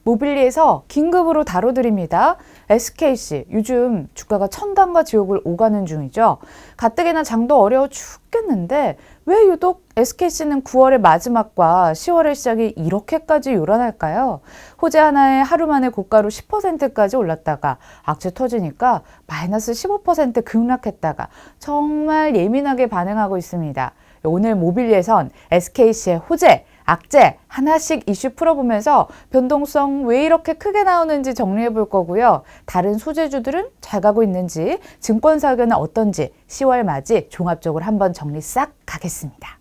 모빌리에서 긴급으로 다뤄드립니다. SKC, 요즘 주가가 천당과 지옥을 오가는 중이죠. 가뜩이나 장도 어려워 죽겠는데 왜 유독 SKC는 9월의 마지막과 10월의 시작이 이렇게까지 요란할까요? 호재 하나에 하루 만에 고가로 10%까지 올랐다가 악재 터지니까 마이너스 15% 급락했다가 정말 예민하게 반응하고 있습니다. 오늘 모빌리에선 SKC의 호재, 악재 하나씩 이슈 풀어보면서 변동성 왜 이렇게 크게 나오는지 정리해 볼 거고요. 다른 소재주들은 잘 가고 있는지, 증권사 의견은 어떤지 10월 맞이 종합적으로 한번 정리 싹 하겠습니다.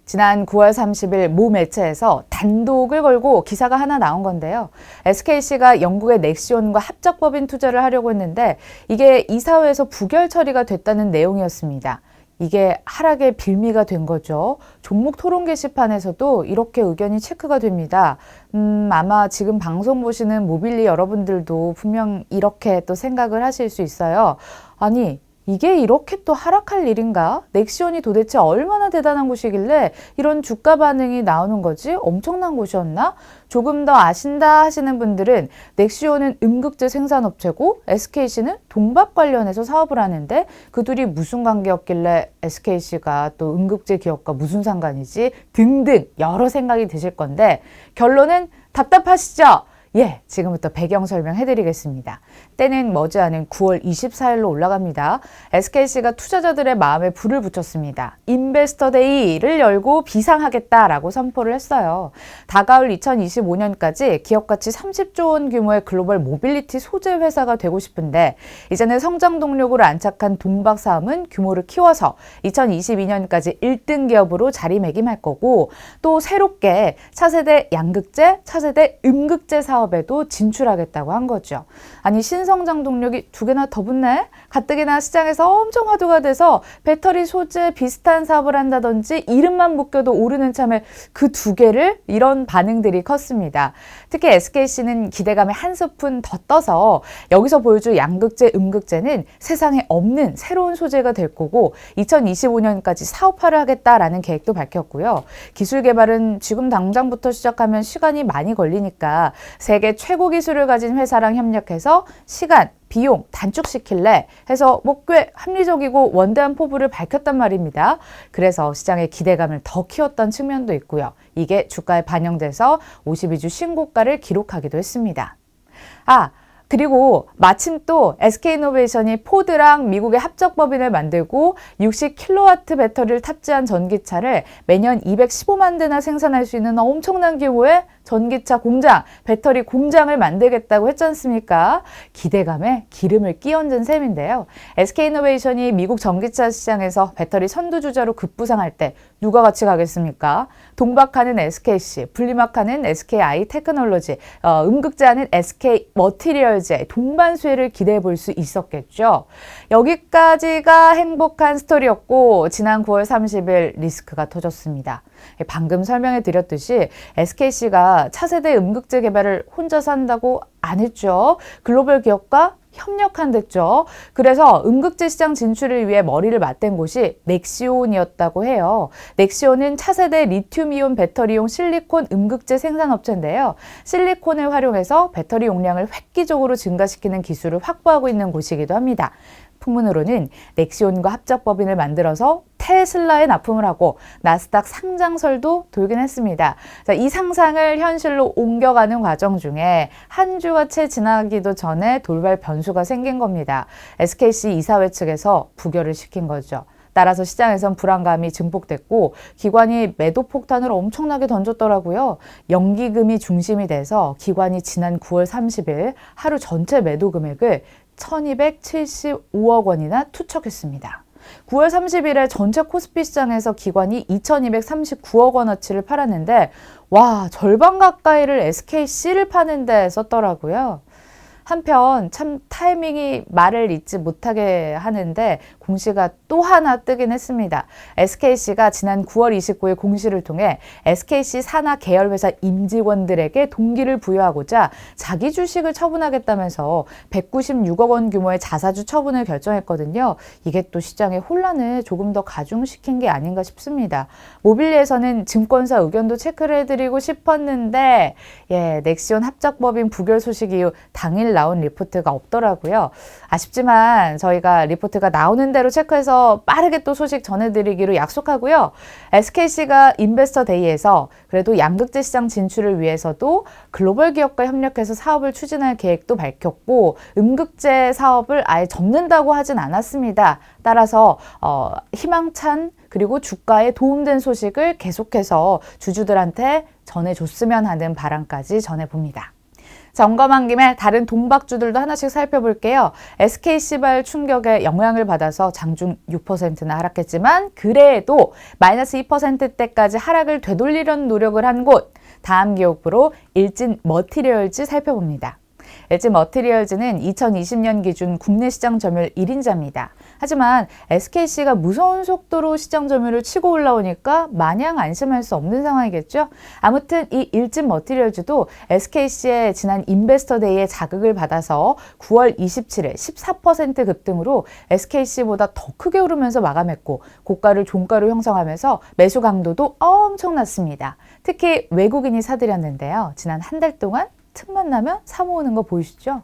지난 9월 30일 모 매체에서 단독을 걸고 기사가 하나 나온 건데요. SKC가 영국의 넥시온과 합작법인 투자를 하려고 했는데 이게 이사회에서 부결 처리가 됐다는 내용이었습니다. 이게 하락의 빌미가 된 거죠. 종목 토론 게시판에서도 이렇게 의견이 체크가 됩니다. 아마 지금 방송 보시는 모빌리 여러분들도 분명 이렇게 또 생각을 하실 수 있어요. 아니, 이게 이렇게 또 하락할 일인가? 넥시온이 도대체 얼마나 대단한 곳이길래 이런 주가 반응이 나오는 거지? 엄청난 곳이었나? 조금 더 아신다 하시는 분들은 넥시온은 음극재 생산업체고 SKC는 동박 관련해서 사업을 하는데 그 둘이 무슨 관계였길래 SKC가 또 음극재 기업과 무슨 상관이지? 등등 여러 생각이 드실 건데 결론은 답답하시죠? 예, 지금부터 배경 설명해드리겠습니다. 때는 머지않은 9월 24일로 올라갑니다. SKC가 투자자들의 마음에 불을 붙였습니다. 인베스터 데이를 열고 비상하겠다라고 선포를 했어요. 다가올 2025년까지 기업가치 30조 원 규모의 글로벌 모빌리티 소재 회사가 되고 싶은데 이제는 성장 동력으로 안착한 동박 사업은 규모를 키워서 2022년까지 1등 기업으로 자리매김할 거고 또 새롭게 차세대 양극재, 차세대 음극재 사업에도 진출하겠다고 한 거죠. 아니 신성장 동력이 두 개나 더 붙네? 가뜩이나 시장에서 엄청 화두가 돼서 배터리 소재 비슷한 사업을 한다든지 이름만 묶여도 오르는 참에 그 두 개를 이런 반응들이 컸습니다. 특히 SKC는 기대감에 한 스푼 더 떠서 여기서 보여줄 양극재, 음극재는 세상에 없는 새로운 소재가 될 거고 2025년까지 사업화를 하겠다라는 계획도 밝혔고요. 기술 개발은 지금 당장부터 시작하면 시간이 많이 걸리니까 세계 최고 기술을 가진 회사랑 협력해서 시간, 비용 단축시킬래 해서 뭐 꽤 합리적이고 원대한 포부를 밝혔단 말입니다. 그래서 시장의 기대감을 더 키웠던 측면도 있고요. 이게 주가에 반영돼서 52주 신고가를 기록하기도 했습니다. 그리고 마침 또 SK이노베이션이 포드랑 미국의 합작법인을 만들고 60kW 배터리를 탑재한 전기차를 매년 215만 대나 생산할 수 있는 엄청난 규모의 전기차 공장, 배터리 공장을 만들겠다고 했지 않습니까? 기대감에 기름을 끼얹은 셈인데요. SK이노베이션이 미국 전기차 시장에서 배터리 선두주자로 급부상할 때 누가 같이 가겠습니까? 동박하는 SKC, 분리막하는 SKI 테크놀로지, 음극재하는 SK 머티리얼즈의 동반수혜를 기대해 볼 수 있었겠죠. 여기까지가 행복한 스토리였고 지난 9월 30일 리스크가 터졌습니다. 방금 설명해 드렸듯이 SKC가 차세대 음극재 개발을 혼자서 한다고 안 했죠. 글로벌 기업과 협력한댔죠. 그래서 음극재 시장 진출을 위해 머리를 맞댄 곳이 넥시온이었다고 해요. 넥시온은 차세대 리튬이온 배터리용 실리콘 음극재 생산업체인데요. 실리콘을 활용해서 배터리 용량을 획기적으로 증가시키는 기술을 확보하고 있는 곳이기도 합니다. 풍문으로는 넥시온과 합작법인을 만들어서 테슬라에 납품을 하고 나스닥 상장설도 돌긴 했습니다. 자, 이 상상을 현실로 옮겨가는 과정 중에 한 주가 채 지나기도 전에 돌발 변수가 생긴 겁니다. SKC 이사회 측에서 부결을 시킨 거죠. 따라서 시장에선 불안감이 증폭됐고 기관이 매도 폭탄을 엄청나게 던졌더라고요. 연기금이 중심이 돼서 기관이 지난 9월 30일 하루 전체 매도 금액을 1275억 원이나 투척했습니다. 9월 30일에 전체 코스피 시장에서 기관이 2239억 원어치를 팔았는데 와, 절반 가까이를 SKC를 파는 데 썼더라고요. 한편 참 타이밍이 말을 잊지 못하게 하는데 공시가 또 하나 뜨긴 했습니다. SKC가 지난 9월 29일 공시를 통해 SKC 산하 계열회사 임직원들에게 동기를 부여하고자 자기 주식을 처분하겠다면서 196억 원 규모의 자사주 처분을 결정했거든요. 이게 또 시장의 혼란을 조금 더 가중시킨 게 아닌가 싶습니다. 모빌리에서는 증권사 의견도 체크를 해드리고 싶었는데 넥시온 합작법인 부결 소식 이후 당일 나온 리포트가 없더라고요. 아쉽지만 저희가 리포트가 나오는 대로 체크해서 빠르게 또 소식 전해드리기로 약속하고요. SKC가 인베스터 데이에서 그래도 양극재 시장 진출을 위해서도 글로벌 기업과 협력해서 사업을 추진할 계획도 밝혔고 음극재 사업을 아예 접는다고 하진 않았습니다. 따라서 희망찬 그리고 주가에 도움된 소식을 계속해서 주주들한테 전해줬으면 하는 바람까지 전해봅니다. 점검한 김에 다른 동박주들도 하나씩 살펴볼게요. SKC발 충격에 영향을 받아서 장중 6%나 하락했지만 그래도 마이너스 2%대까지 하락을 되돌리려는 노력을 한 곳, 다음 기업으로 일진 머티리얼즈 살펴봅니다. 일진 머티리얼즈는 2020년 기준 국내 시장 점유율 1인자입니다. 하지만 SKC가 무서운 속도로 시장 점유율을 치고 올라오니까 마냥 안심할 수 없는 상황이겠죠. 아무튼 이 일진 머티리얼즈도 SKC의 지난 인베스터 데이에 자극을 받아서 9월 27일 14% 급등으로 SKC보다 더 크게 오르면서 마감했고 고가를 종가로 형성하면서 매수 강도도 엄청났습니다. 특히 외국인이 사들였는데요. 지난 한 달 동안 틈만 나면 사 모으는 거 보이시죠?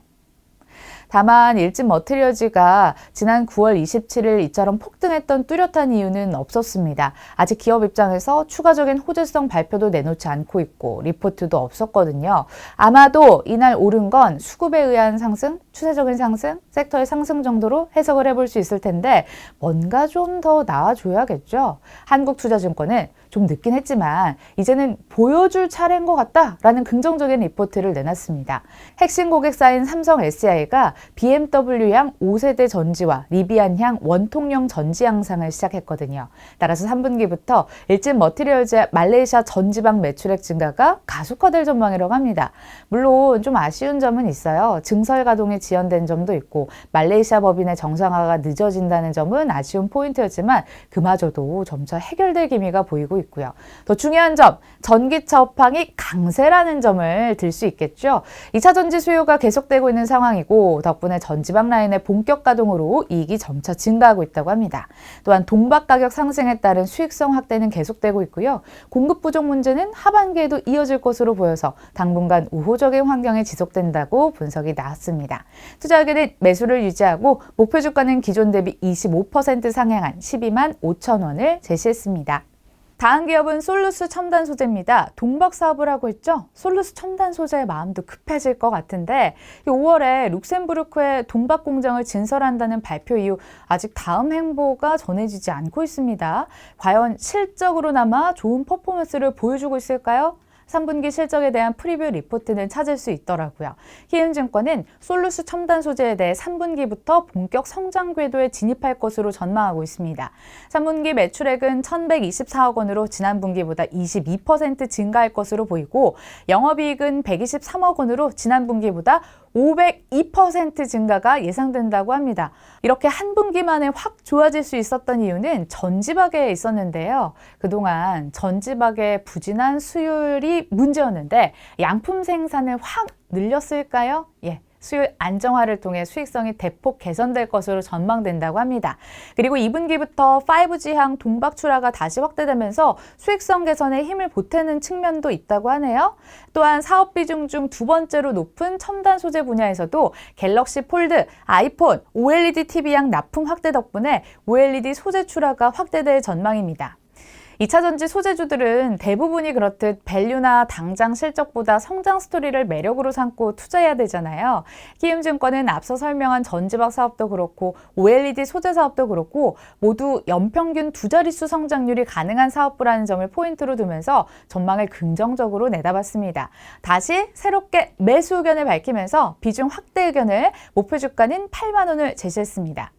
다만 일진 머티리얼즈가 지난 9월 27일 이처럼 폭등했던 뚜렷한 이유는 없었습니다. 아직 기업 입장에서 추가적인 호재성 발표도 내놓지 않고 있고 리포트도 없었거든요. 아마도 이날 오른 건 수급에 의한 상승, 추세적인 상승, 섹터의 상승 정도로 해석을 해볼 수 있을 텐데 뭔가 좀 더 나와줘야겠죠. 한국투자증권은 좀 늦긴 했지만 이제는 보여줄 차례인 것 같다라는 긍정적인 리포트를 내놨습니다. 핵심 고객사인 삼성 SDI가 BMW향 5세대 전지와 리비안향 원통형 전지 양상을 시작했거든요. 따라서 3분기부터 일진 머티리얼즈의 말레이시아 전지방 매출액 증가가 가속화될 전망이라고 합니다. 물론 좀 아쉬운 점은 있어요. 증설 가동이 지연된 점도 있고 말레이시아 법인의 정상화가 늦어진다는 점은 아쉬운 포인트였지만 그마저도 점차 해결될 기미가 보이고 있고요. 더 중요한 점, 전기차 업황이 강세라는 점을 들 수 있겠죠. 2차 전지 수요가 계속되고 있는 상황이고 덕분에 전지방 라인의 본격 가동으로 이익이 점차 증가하고 있다고 합니다. 또한 동박 가격 상승에 따른 수익성 확대는 계속되고 있고요. 공급 부족 문제는 하반기에도 이어질 것으로 보여서 당분간 우호적인 환경이 지속된다고 분석이 나왔습니다. 투자 의견은 매수를 유지하고 목표 주가는 기존 대비 25% 상향한 12만 5천 원을 제시했습니다. 다음 기업은 솔루스 첨단 소재입니다. 동박 사업을 하고 있죠. 솔루스 첨단 소재의 마음도 급해질 것 같은데 5월에 룩셈부르크에 동박 공장을 진설한다는 발표 이후 아직 다음 행보가 전해지지 않고 있습니다. 과연 실적으로나마 좋은 퍼포먼스를 보여주고 있을까요? 3분기 실적에 대한 프리뷰 리포트는 찾을 수 있더라고요. 희은증권은 솔루스 첨단 소재에 대해 3분기부터 본격 성장 궤도에 진입할 것으로 전망하고 있습니다. 3분기 매출액은 1,124억 원으로 지난 분기보다 22% 증가할 것으로 보이고 영업이익은 123억 원으로 지난 분기보다 502% 증가가 예상된다고 합니다. 이렇게 한 분기 만에 확 좋아질 수 있었던 이유는 전지박에 있었는데요. 그동안 전지박의 부진한 수요율이 문제였는데 양품 생산을 확 늘렸을까요? 수요일 안정화를 통해 수익성이 대폭 개선될 것으로 전망된다고 합니다. 그리고 2분기부터 5G향 동박 출하가 다시 확대되면서 수익성 개선에 힘을 보태는 측면도 있다고 하네요. 또한 사업 비중 중 두 번째로 높은 첨단 소재 분야에서도 갤럭시 폴드, 아이폰, OLED TV향 납품 확대 덕분에 OLED 소재 출하가 확대될 전망입니다. 2차 전지 소재주들은 대부분이 그렇듯 밸류나 당장 실적보다 성장 스토리를 매력으로 삼고 투자해야 되잖아요. 키움증권은 앞서 설명한 전지박 사업도 그렇고 OLED 소재 사업도 그렇고 모두 연평균 두 자릿수 성장률이 가능한 사업부라는 점을 포인트로 두면서 전망을 긍정적으로 내다봤습니다. 다시 새롭게 매수 의견을 밝히면서 비중 확대 의견을 목표 주가는 8만 원을 제시했습니다.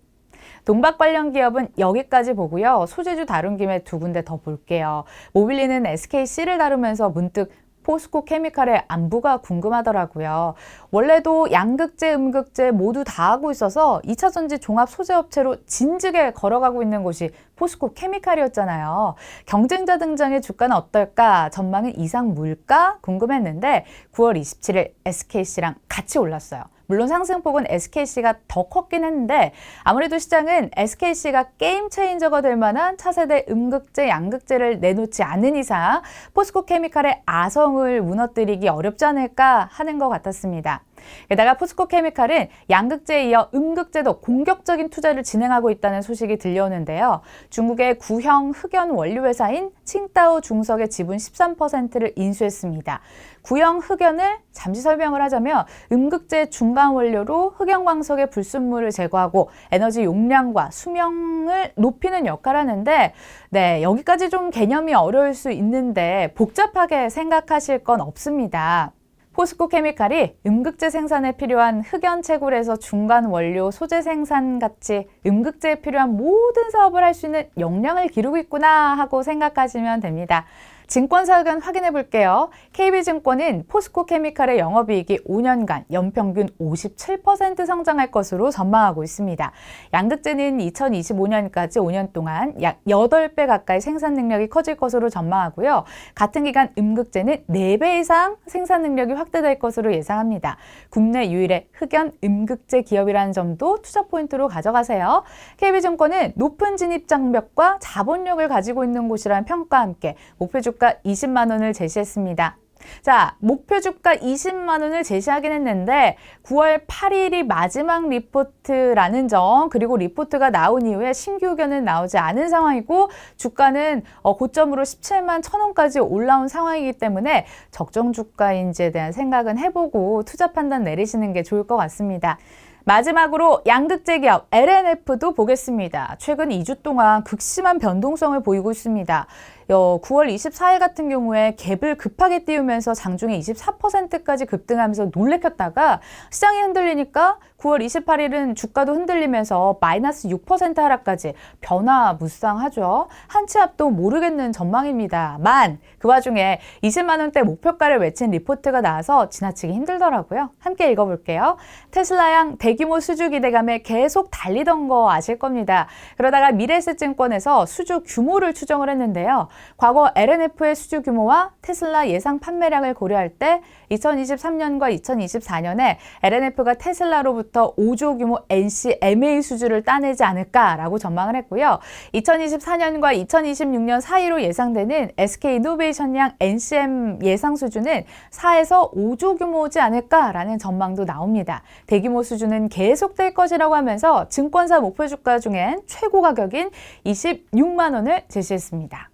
동박 관련 기업은 여기까지 보고요. 소재주 다룬 김에 두 군데 더 볼게요. 모빌리는 SKC를 다루면서 문득 포스코 케미칼의 안부가 궁금하더라고요. 원래도 양극재, 음극재 모두 다 하고 있어서 2차전지 종합 소재업체로 진즉에 걸어가고 있는 곳이 포스코 케미칼이었잖아요. 경쟁자 등장의 주가는 어떨까? 전망은 이상물까? 궁금했는데 9월 27일 SKC랑 같이 올랐어요. 물론 상승폭은 SKC가 더 컸긴 했는데 아무래도 시장은 SKC가 게임 체인저가 될 만한 차세대 음극재, 양극재를 내놓지 않는 이상 포스코 케미칼의 아성을 무너뜨리기 어렵지 않을까 하는 것 같았습니다. 게다가 포스코 케미칼은 양극재에 이어 음극재도 공격적인 투자를 진행하고 있다는 소식이 들려오는데요. 중국의 구형 흑연 원료 회사인 칭따오 중석의 지분 13%를 인수했습니다. 구형 흑연을 잠시 설명을 하자면 음극재 중간 원료로 흑연광석의 불순물을 제거하고 에너지 용량과 수명을 높이는 역할을 하는데 여기까지 좀 개념이 어려울 수 있는데 복잡하게 생각하실 건 없습니다. 포스코 케미칼이 음극재 생산에 필요한 흑연 채굴에서 중간 원료 소재 생산 같이 음극재에 필요한 모든 사업을 할 수 있는 역량을 기르고 있구나 하고 생각하시면 됩니다. 증권사 의견 확인해 볼게요. KB증권은 포스코 케미칼의 영업이익이 5년간 연평균 57% 성장할 것으로 전망하고 있습니다. 양극재는 2025년까지 5년 동안 약 8배 가까이 생산 능력이 커질 것으로 전망하고요. 같은 기간 음극재는 4배 이상 생산 능력이 확대될 것으로 예상합니다. 국내 유일의 흑연 음극재 기업이라는 점도 투자 포인트로 가져가세요. KB증권은 높은 진입 장벽과 자본력을 가지고 있는 곳이라는 평가와 함께 목표 주가 20만 원을 제시했습니다. 자, 목표 주가 20만 원을 제시하긴 했는데 9월 8일이 마지막 리포트라는 점, 그리고 리포트가 나온 이후에 신규 의견은 나오지 않은 상황이고 주가는 고점으로 17만 1,000원까지 올라온 상황이기 때문에 적정 주가인지에 대한 생각은 해보고 투자 판단 내리시는 게 좋을 것 같습니다. 마지막으로 양극재 기업 LNF도 보겠습니다. 최근 2주 동안 극심한 변동성을 보이고 있습니다. 9월 24일 같은 경우에 갭을 급하게 띄우면서 장중에 24%까지 급등하면서 놀래켰다가 시장이 흔들리니까 9월 28일은 주가도 흔들리면서 마이너스 6% 하락까지 변화무쌍하죠. 한 치 앞도 모르겠는 전망입니다만 그 와중에 20만 원대 목표가를 외친 리포트가 나와서 지나치기 힘들더라고요. 함께 읽어볼게요. 테슬라양 대규모 수주 기대감에 계속 달리던 거 아실 겁니다. 그러다가 미래에셋증권에서 수주 규모를 추정을 했는데요. 과거 LNF의 수주 규모와 테슬라 예상 판매량을 고려할 때 2023년과 2024년에 LNF가 테슬라로부터 5조 규모 NCMA 수주를 따내지 않을까라고 전망을 했고요. 2024년과 2026년 사이로 예상되는 SK이노베이션양 NCM 예상 수주는 4에서 5조 규모지 않을까라는 전망도 나옵니다. 대규모 수주는 계속될 것이라고 하면서 증권사 목표 주가 중엔 최고 가격인 26만 원을 제시했습니다.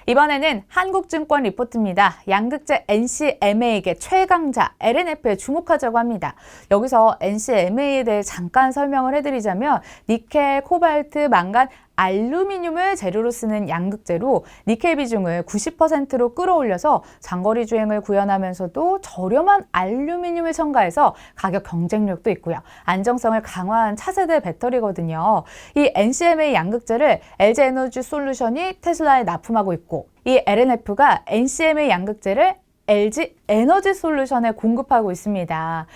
이번에는 한국증권 리포트입니다. 양극재 NCMA의 최강자 LNF에 주목하자고 합니다. 여기서 NCMA에 대해 잠깐 설명을 해드리자면 니켈, 코발트, 망간, 알루미늄을 재료로 쓰는 양극재로 니켈 비중을 90%로 끌어올려서 장거리 주행을 구현하면서도 저렴한 알루미늄을 첨가해서 가격 경쟁력도 있고요. 안정성을 강화한 차세대 배터리거든요. 이 NCMA 양극재를 LG에너지 솔루션이 테슬라에 납품하고 있고 이 LNF가 NCMA 양극재를 LG 에너지 솔루션에 공급하고 있습니다.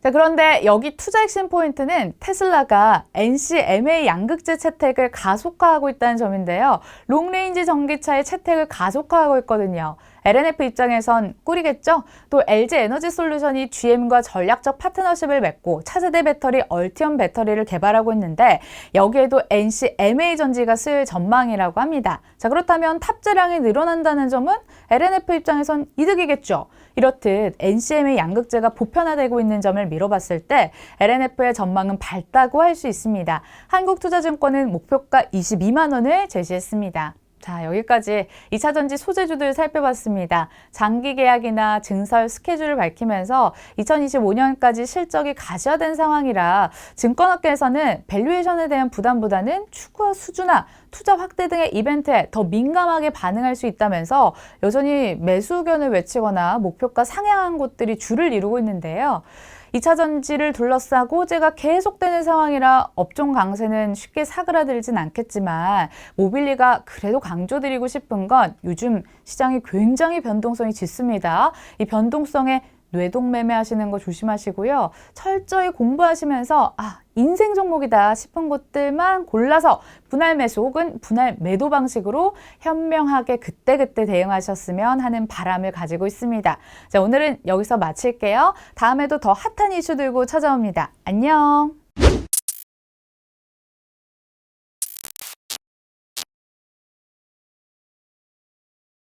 자, 그런데 여기 투자 핵심 포인트는 테슬라가 NCMA 양극재 채택을 가속화하고 있다는 점인데요. 롱레인지 전기차의 채택을 가속화하고 있거든요. LNF 입장에선 꿀이겠죠? 또 LG 에너지 솔루션이 GM과 전략적 파트너십을 맺고 차세대 배터리 얼티엄 배터리를 개발하고 있는데 여기에도 NCMA 전지가 쓰일 전망이라고 합니다. 자, 그렇다면 탑재량이 늘어난다는 점은 LNF 입장에선 이득이겠죠? 이렇듯 NCMA 양극재가 보편화되고 있는 점을 미뤄봤을 때 LNF의 전망은 밝다고 할 수 있습니다. 한국투자증권은 목표가 22만 원을 제시했습니다. 자, 여기까지 2차전지 소재주들 살펴봤습니다. 장기 계약이나 증설 스케줄을 밝히면서 2025년까지 실적이 가시화된 상황이라 증권업계에서는 밸류에이션에 대한 부담보다는 추가 수주나 투자 확대 등의 이벤트에 더 민감하게 반응할 수 있다면서 여전히 매수 의견을 외치거나 목표가 상향한 곳들이 줄을 이루고 있는데요. 2차 전지를 둘러싸고 호재가 계속되는 상황이라 업종 강세는 쉽게 사그라들진 않겠지만 모빌리가 그래도 강조드리고 싶은 건 요즘 시장이 굉장히 변동성이 짙습니다. 이 변동성에 뇌동 매매하시는 거 조심하시고요. 철저히 공부하시면서 인생 종목이다 싶은 곳들만 골라서 분할 매수 혹은 분할 매도 방식으로 현명하게 그때그때 대응하셨으면 하는 바람을 가지고 있습니다. 자, 오늘은 여기서 마칠게요. 다음에도 더 핫한 이슈 들고 찾아옵니다. 안녕!